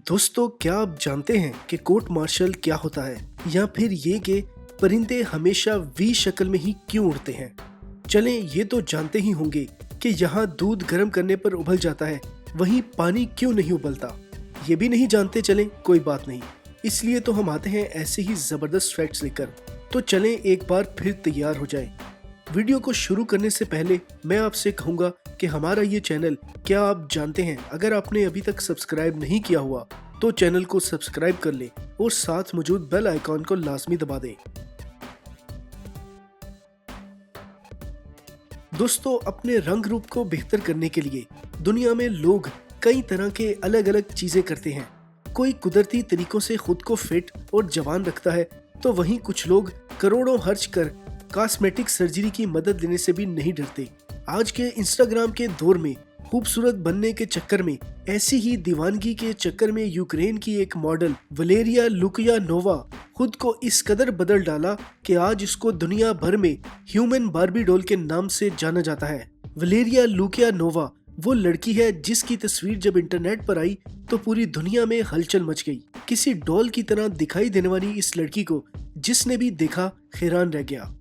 दोस्तों, क्या आप जानते हैं कि कोर्ट मार्शल क्या होता है, या फिर ये कि परिंदे हमेशा वी शक्ल में ही क्यों उड़ते हैं? चलें, ये तो जानते ही होंगे कि यहाँ दूध गर्म करने पर उबल जाता है, वहीं पानी क्यों नहीं उबलता। ये भी नहीं जानते? चलें, कोई बात नहीं, इसलिए तो हम आते हैं ऐसे ही जबरदस्त फैक्ट्स लेकर। तो चलें एक बार फिर तैयार हो जाएं। वीडियो को शुरू करने से पहले मैं आपसे कहूँगा कि हमारा ये चैनल क्या आप जानते हैं, अगर आपने अभी तक सब्सक्राइब नहीं किया हुआ तो चैनल को सब्सक्राइब कर ले और साथ मौजूद बेल आइकॉन को लाजमी दबा दें। दोस्तों, अपने रंग रूप को बेहतर करने के लिए दुनिया में लोग कई तरह के अलग अलग चीजें करते हैं। कोई कुदरती तरीकों से खुद को फिट और जवान रखता है, तो वहीं कुछ लोग करोड़ों खर्च कर कॉस्मेटिक सर्जरी की मदद लेने से भी नहीं डरते। आज के इंस्टाग्राम के दौर में खूबसूरत बनने के चक्कर में, ऐसी ही दीवानगी के चक्कर में यूक्रेन की एक मॉडल वलेरिया लुकियानोवा खुद को इस कदर बदल डाला कि आज इसको दुनिया भर में ह्यूमन बार्बी डॉल के नाम से जाना जाता है। वलेरिया लुकियानोवा वो लड़की है जिसकी तस्वीर जब इंटरनेट पर आई तो पूरी दुनिया में हलचल मच गई। किसी डॉल की तरह दिखाई देने वाली इस लड़की को जिसने भी देखा हैरान रह गया।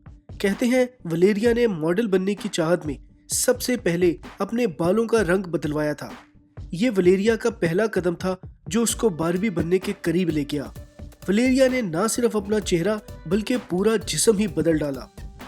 कहते हैं वलेरिया ने मॉडल बनने की चाहत में सबसे पहले अपने बालों का रंग बदलवाया था। ये वलेरिया का पहला कदम था जो उसको बार्बी बनने के करीब ले गया। वलेरिया ने ना सिर्फ अपना चेहरा बल्कि पूरा जिस्म ही बदल डाला।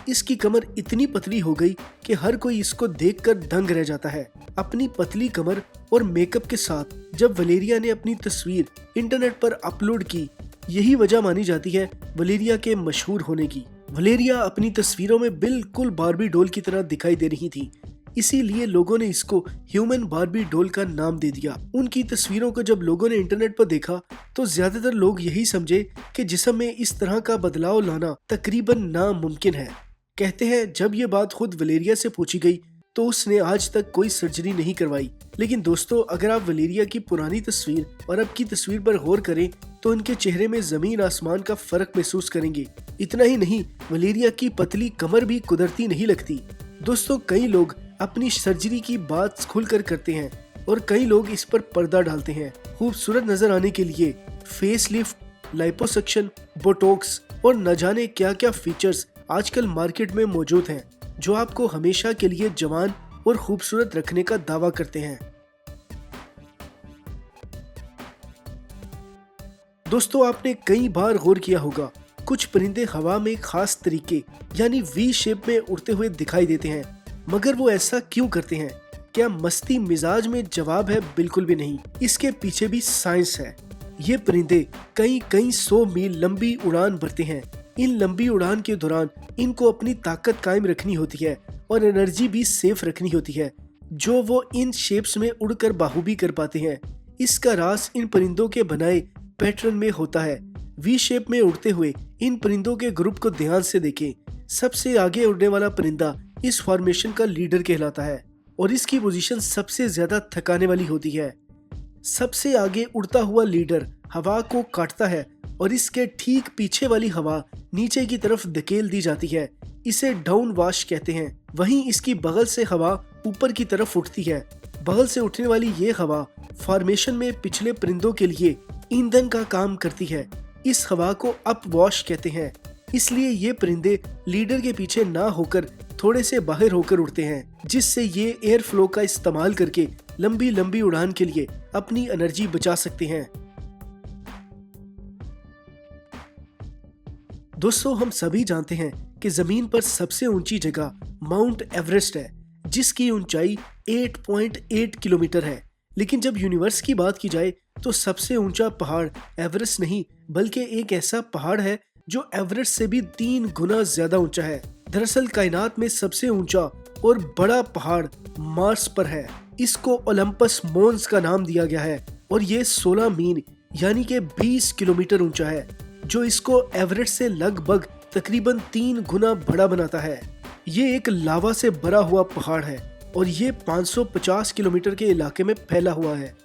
इसकी कमर इतनी पतली हो गई कि हर कोई इसको देखकर दंग रह जाता है। अपनी पतली कमर और मेकअप के साथ जब वलेरिया ने अपनी तस्वीर इंटरनेट पर अपलोड की, यही वजह मानी जाती है वलेरिया के मशहूर होने की। वलेरिया अपनी तस्वीरों में बिल्कुल बार्बी डॉल की तरह दिखाई दे रही थी, इसीलिए लोगों ने इसको ह्यूमन बार्बी डॉल का नाम दे दिया। उनकी तस्वीरों को जब लोगों ने इंटरनेट पर देखा तो ज्यादातर लोग यही समझे कि जिस्म में इस तरह का बदलाव लाना तकरीबन नामुमकिन है। कहते हैं जब ये बात खुद वलेरिया से पूछी गई तो उसने आज तक कोई सर्जरी नहीं करवाई। लेकिन दोस्तों, अगर आप वलेरिया की पुरानी तस्वीर और अब की तस्वीर पर गौर करें तो उनके चेहरे में जमीन आसमान का फर्क महसूस करेंगे। इतना ही नहीं, वलेरिया की पतली कमर भी कुदरती नहीं लगती। दोस्तों, कई लोग अपनी सर्जरी की बात खुलकर करते हैं और कई लोग इस पर पर्दा डालते हैं। खूबसूरत नजर आने के लिए फेस लिफ्ट, लाइपोसक्शन, बोटॉक्स और न जाने क्या क्या फीचर्स आजकल मार्केट में मौजूद हैं, जो आपको हमेशा के लिए जवान और खूबसूरत रखने का दावा करते हैं। दोस्तों, आपने कई बार गौर किया होगा, कुछ परिंदे हवा में खास तरीके यानी वी शेप में उड़ते हुए दिखाई देते हैं, मगर वो ऐसा क्यों करते हैं? क्या मस्ती मिजाज में? जवाब है बिल्कुल भी नहीं। इसके पीछे भी साइंस है। ये परिंदे कई कई 100 मील लंबी उड़ान भरते हैं। इन लंबी उड़ान के दौरान इनको अपनी ताकत कायम रखनी होती है और एनर्जी भी सेफ रखनी होती है, जो वो इन शेप्स में उड़कर बाखूबी कर पाते हैं। इसका राज इन परिंदों के बनाए पैटर्न में होता है। वी शेप में उड़ते हुए इन परिंदों के ग्रुप को ध्यान से देखें। सबसे आगे उड़ने वाला परिंदा इस फॉर्मेशन का लीडर कहलाता है और इसकी पोजीशन सबसे ज्यादा थकाने वाली होती है। सबसे आगे उड़ता हुआ लीडर हवा को काटता है और इसके ठीक पीछे वाली हवा नीचे की तरफ धकेल दी जाती है। इसे डाउन वाश कहते हैं। वहीं इसकी बगल से हवा ऊपर की तरफ उठती है। बगल से उठने वाली ये हवा फॉर्मेशन में पिछले परिंदों के लिए ईंधन का काम करती है। इस हवा को अप वॉश कहते हैं। इसलिए ये परिंदे लीडर के पीछे ना होकर थोड़े से बाहर होकर उड़ते हैं, जिससे ये एयर फ्लो का इस्तेमाल करके लंबी लंबी उड़ान के लिए अपनी एनर्जी बचा सकते हैं। दोस्तों, हम सभी जानते हैं कि जमीन पर सबसे ऊंची जगह माउंट एवरेस्ट है, जिसकी ऊंचाई 8.8 किलोमीटर है। लेकिन जब यूनिवर्स की बात की जाए तो सबसे ऊंचा पहाड़ एवरेस्ट नहीं बल्कि एक ऐसा पहाड़ है जो एवरेस्ट से भी 3 गुना ज्यादा ऊंचा है। दरअसल कायनात में सबसे ऊंचा और बड़ा पहाड़ मार्स पर है। इसको ओलंपस मोन्स का नाम दिया गया है और ये 16 मील यानी कि 20 किलोमीटर ऊंचा है, जो इसको एवरेस्ट से लगभग तकरीबन 3 गुना बड़ा बनाता है। ये एक लावा से भरा हुआ पहाड़ है और ये 550 किलोमीटर के इलाके में फैला हुआ है।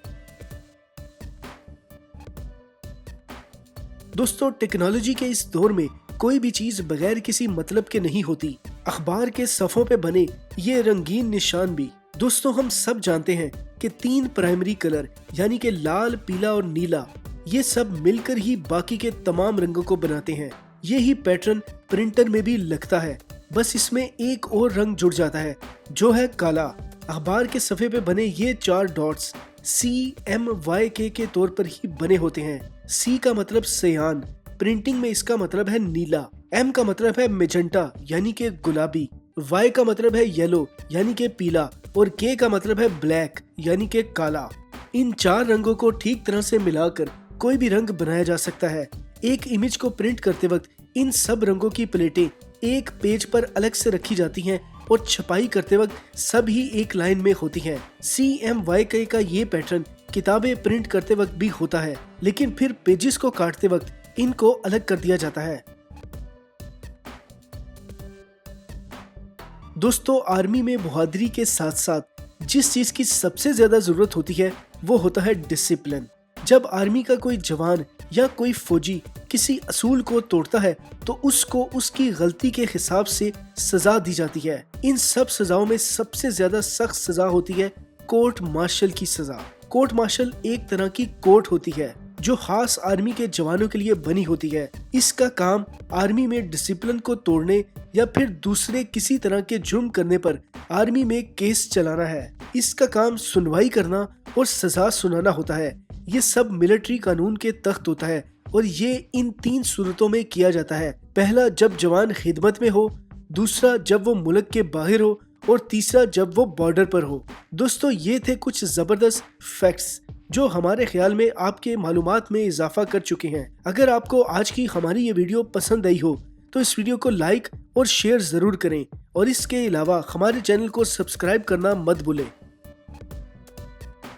दोस्तों, टेक्नोलॉजी के इस दौर में कोई भी चीज बगैर किसी मतलब के नहीं होती। अखबार के सफ़ों पे बने ये रंगीन निशान भी। दोस्तों, हम सब जानते हैं कि 3 प्राइमरी कलर यानी कि लाल, पीला और नीला, ये सब मिलकर ही बाकी के तमाम रंगों को बनाते हैं। यही पैटर्न प्रिंटर में भी लगता है, बस इसमें एक और रंग जुड़ जाता है जो है काला। अखबार के सफे पे बने ये 4 डॉट्स CMYK के तौर पर ही बने होते हैं। C का मतलब सयान, प्रिंटिंग में इसका मतलब है नीला। M का मतलब है मेजेंटा यानी कि गुलाबी। Y का मतलब है येलो यानी कि पीला और K का मतलब है ब्लैक यानी कि काला। इन 4 रंगों को ठीक तरह से मिलाकर कोई भी रंग बनाया जा सकता है। एक इमेज को प्रिंट करते वक्त इन सब रंगों की प्लेटें एक पेज पर अलग से रखी जाती हैं और छपाई करते वक्त सब ही एक लाइन में होती हैं। CMYK का ये पैटर्न किताबें प्रिंट करते वक्त भी होता है, लेकिन फिर पेजेस को काटते वक्त इनको अलग कर दिया जाता है। दोस्तों, आर्मी में बहादुरी के साथ साथ जिस चीज की सबसे ज्यादा जरूरत होती है वो होता है डिसिप्लिन। जब आर्मी का कोई जवान या कोई फौजी किसी असूल को तोड़ता है तो उसको उसकी गलती के हिसाब से सजा दी जाती है। इन सब सजाओं में सबसे ज्यादा सख्त सजा होती है कोर्ट मार्शल की सजा। कोर्ट मार्शल एक तरह की कोर्ट होती है जो खास आर्मी के जवानों के लिए बनी होती है। इसका काम आर्मी में डिसिप्लिन को तोड़ने या फिर दूसरे किसी तरह के जुर्म करने पर आर्मी में केस चलाना है। इसका काम सुनवाई करना और सजा सुनाना होता है। ये सब मिलिट्री कानून के तहत होता है और ये इन 3 सूरतों में किया जाता है। पहला, जब जवान खिदमत में हो, दूसरा जब वो मुल्क के बाहर हो और तीसरा जब वो बॉर्डर पर हो। दोस्तों, ये थे कुछ जबरदस्त फैक्ट्स जो हमारे ख्याल में आपके मालूमात में इजाफा कर चुके हैं। अगर आपको आज की हमारी ये वीडियो पसंद आई हो तो इस वीडियो को लाइक और शेयर जरूर करें और इसके अलावा हमारे चैनल को सब्सक्राइब करना मत भूलें।